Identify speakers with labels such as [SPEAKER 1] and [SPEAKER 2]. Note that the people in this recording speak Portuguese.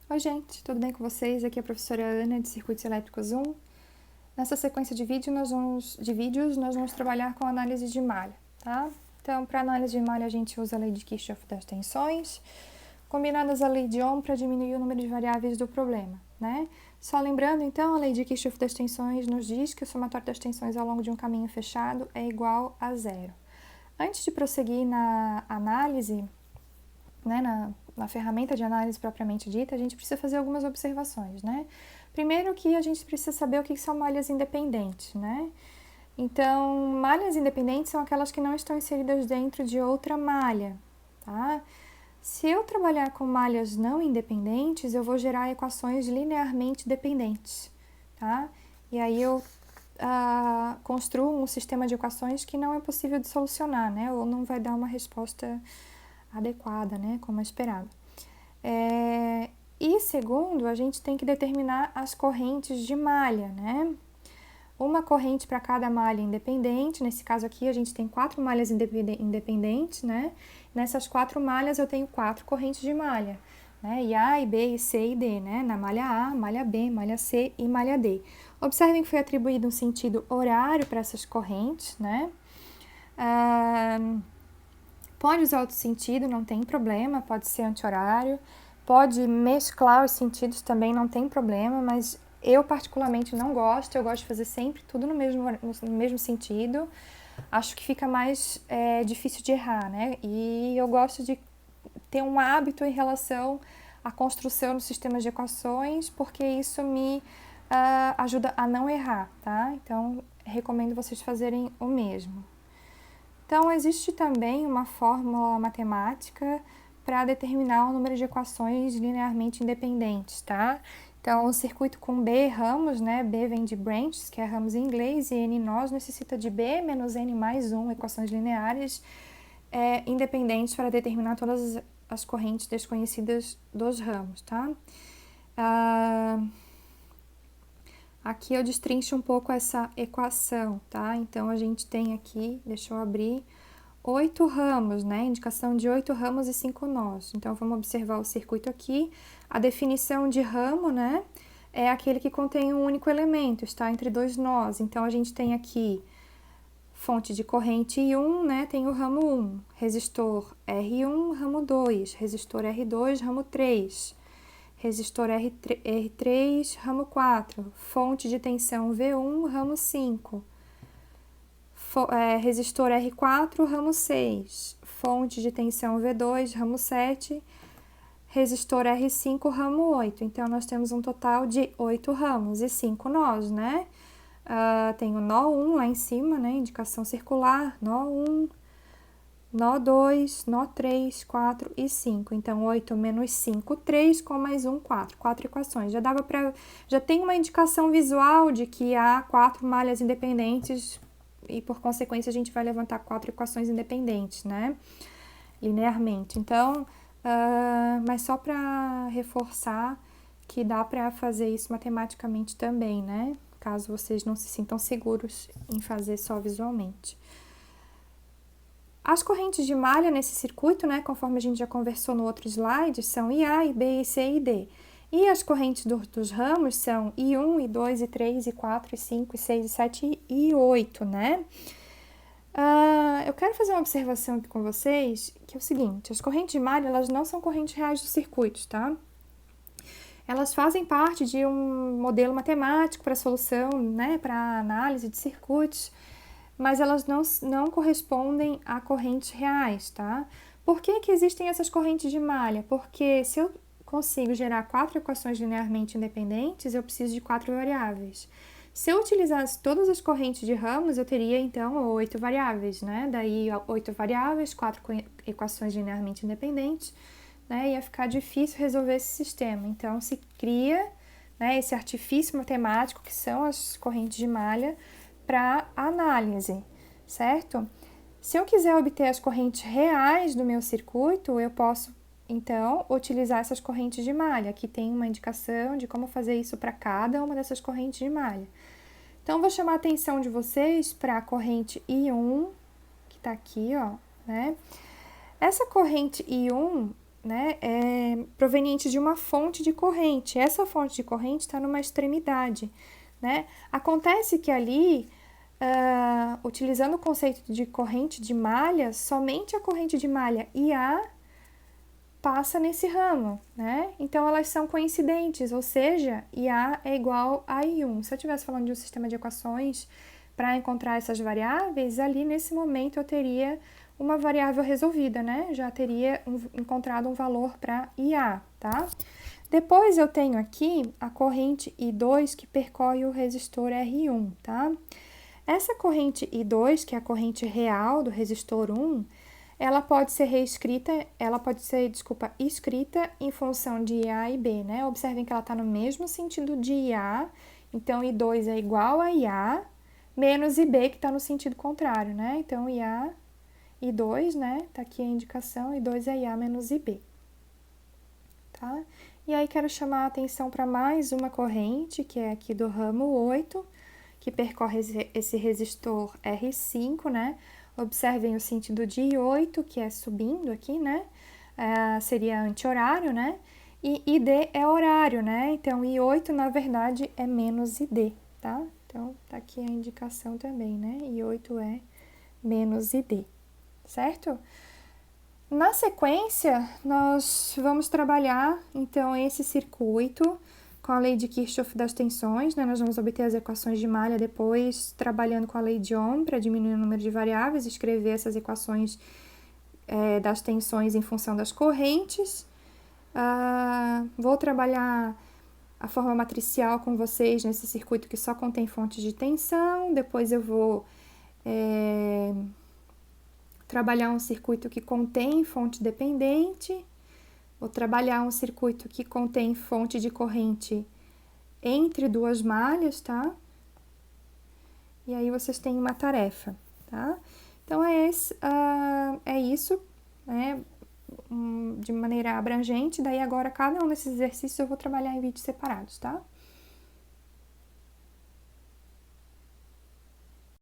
[SPEAKER 1] Oi, gente, tudo bem com vocês? Aqui é a professora Ana, de Circuitos Elétricos 1. Nessa sequência de vídeos, nós vamos trabalhar com análise de malha, tá? Então, para análise de malha, a gente usa a lei de Kirchhoff das tensões, combinadas a lei de Ohm para diminuir o número de variáveis do problema, né? Só lembrando, então, a lei de Kirchhoff das tensões nos diz que o somatório das tensões ao longo de um caminho fechado é igual a zero. Antes de prosseguir na análise, né, na ferramenta de análise propriamente dita, a gente precisa fazer algumas observações, né? Primeiro que a gente precisa saber o que são malhas independentes, né? Então, malhas independentes são aquelas que não estão inseridas dentro de outra malha, tá? Se eu trabalhar com malhas não independentes, eu vou gerar equações linearmente dependentes, tá? E aí eu construo um sistema de equações que não é possível de solucionar, né? Ou não vai dar uma resposta adequada, né, como é esperado. E segundo, a gente tem que determinar as correntes de malha, né? Uma corrente para cada malha independente, nesse caso aqui a gente tem 4 malhas independentes, né? Nessas 4 malhas eu tenho 4 correntes de malha, né? E A, e B, e C e D, né? Na malha A, malha B, malha C e malha D. Observem que foi atribuído um sentido horário para essas correntes, né? Pode usar outro sentido, não tem problema, pode ser anti-horário, pode mesclar os sentidos também, não tem problema, mas eu particularmente não gosto, eu gosto de fazer sempre tudo no mesmo sentido, acho que fica mais difícil de errar, né? E eu gosto de ter um hábito em relação à construção dos sistemas de equações, porque isso me ajuda a não errar, tá? Então, recomendo vocês fazerem o mesmo. Então, existe também uma fórmula matemática para determinar o número de equações linearmente independentes, tá? Então, o circuito com B ramos, né? B vem de branches, que é ramos em inglês, e N nós necessita de B menos N mais 1 equações lineares independentes para determinar todas as correntes desconhecidas dos ramos, tá? Aqui eu destrincho um pouco essa equação, tá? Então, a gente tem aqui, deixa eu abrir, 8 ramos, né? Indicação de 8 ramos e 5 nós. Então, vamos observar o circuito aqui. A definição de ramo, né? É aquele que contém um único elemento, está entre 2 nós. Então, a gente tem aqui fonte de corrente I1, né? Tem o ramo 1. Resistor R1, ramo 2. Resistor R2, ramo 3. Resistor R3, ramo 4, fonte de tensão V1, ramo 5, resistor R4, ramo 6, fonte de tensão V2, ramo 7, resistor R5, ramo 8. Então, nós temos um total de 8 ramos e 5 nós, né? Tem o nó 1 lá em cima, né? Indicação circular, nó 1, nó 2, nó 3, 4 e 5. Então, 8 menos 5, 3, com mais 1, 4. 4 equações. Já tem uma indicação visual de que há 4 malhas independentes e, por consequência, a gente vai levantar 4 equações independentes, né? Linearmente. Então, mas só para reforçar que dá para fazer isso matematicamente também, né? Caso vocês não se sintam seguros em fazer só visualmente. As correntes de malha nesse circuito, né, conforme a gente já conversou no outro slide, são IA, IB, IC e D. E as correntes dos ramos são I1, I2, I3, I4, I5, I6, I7 e I8, né? Eu quero fazer uma observação aqui com vocês, que é o seguinte, as correntes de malha, elas não são correntes reais dos circuitos, tá? Elas fazem parte de um modelo matemático para solução, né, para análise de circuitos, mas elas não correspondem a correntes reais, tá? Por que existem essas correntes de malha? Porque se eu consigo gerar 4 equações linearmente independentes, eu preciso de 4 variáveis. Se eu utilizasse todas as correntes de ramos, eu teria, então, 8 variáveis, né? Daí, 8 variáveis, 4 equações linearmente independentes, né? Ia ficar difícil resolver esse sistema. Então, se cria, né, esse artifício matemático, que são as correntes de malha, para análise, certo? Se eu quiser obter as correntes reais do meu circuito, eu posso, então, utilizar essas correntes de malha. Aqui tem uma indicação de como fazer isso para cada uma dessas correntes de malha. Então, vou chamar a atenção de vocês para a corrente I1, que está aqui, ó, né? Essa corrente I1, né, é proveniente de uma fonte de corrente. Essa fonte de corrente está numa extremidade, né? Acontece que ali, utilizando o conceito de corrente de malha, somente a corrente de malha IA passa nesse ramo, né? Então, elas são coincidentes, ou seja, IA é igual a I1. Se eu estivesse falando de um sistema de equações para encontrar essas variáveis, ali nesse momento eu teria uma variável resolvida, né? Já teria encontrado um valor para IA, tá? Depois eu tenho aqui a corrente I2 que percorre o resistor R1, tá? Essa corrente I2, que é a corrente real do resistor 1, ela pode ser escrita em função de IA e B, né? Observem que ela está no mesmo sentido de IA, então I2 é igual a IA, menos IB, que está no sentido contrário, né? Então, IA, I2, né? Tá aqui a indicação, I2 é IA menos IB, tá? E aí, quero chamar a atenção para mais uma corrente, que é aqui do ramo 8, que percorre esse resistor R5, né? Observem o sentido de I8, que é subindo aqui, né? Seria anti-horário, né? E ID é horário, né? Então, I8, na verdade, é menos ID, tá? Então, tá aqui a indicação também, né? I8 é menos ID, certo? Na sequência, nós vamos trabalhar, então, esse circuito com a lei de Kirchhoff das tensões, né? Nós vamos obter as equações de malha depois, trabalhando com a lei de Ohm para diminuir o número de variáveis, escrever essas equações das tensões em função das correntes. Vou trabalhar a forma matricial com vocês nesse circuito que só contém fontes de tensão. Depois eu vou trabalhar um circuito que contém fonte dependente. Vou trabalhar um circuito que contém fonte de corrente entre duas malhas, tá? E aí vocês têm uma tarefa, tá? Então, é isso, né? De maneira abrangente. Daí, agora, cada um desses exercícios eu vou trabalhar em vídeos separados, tá?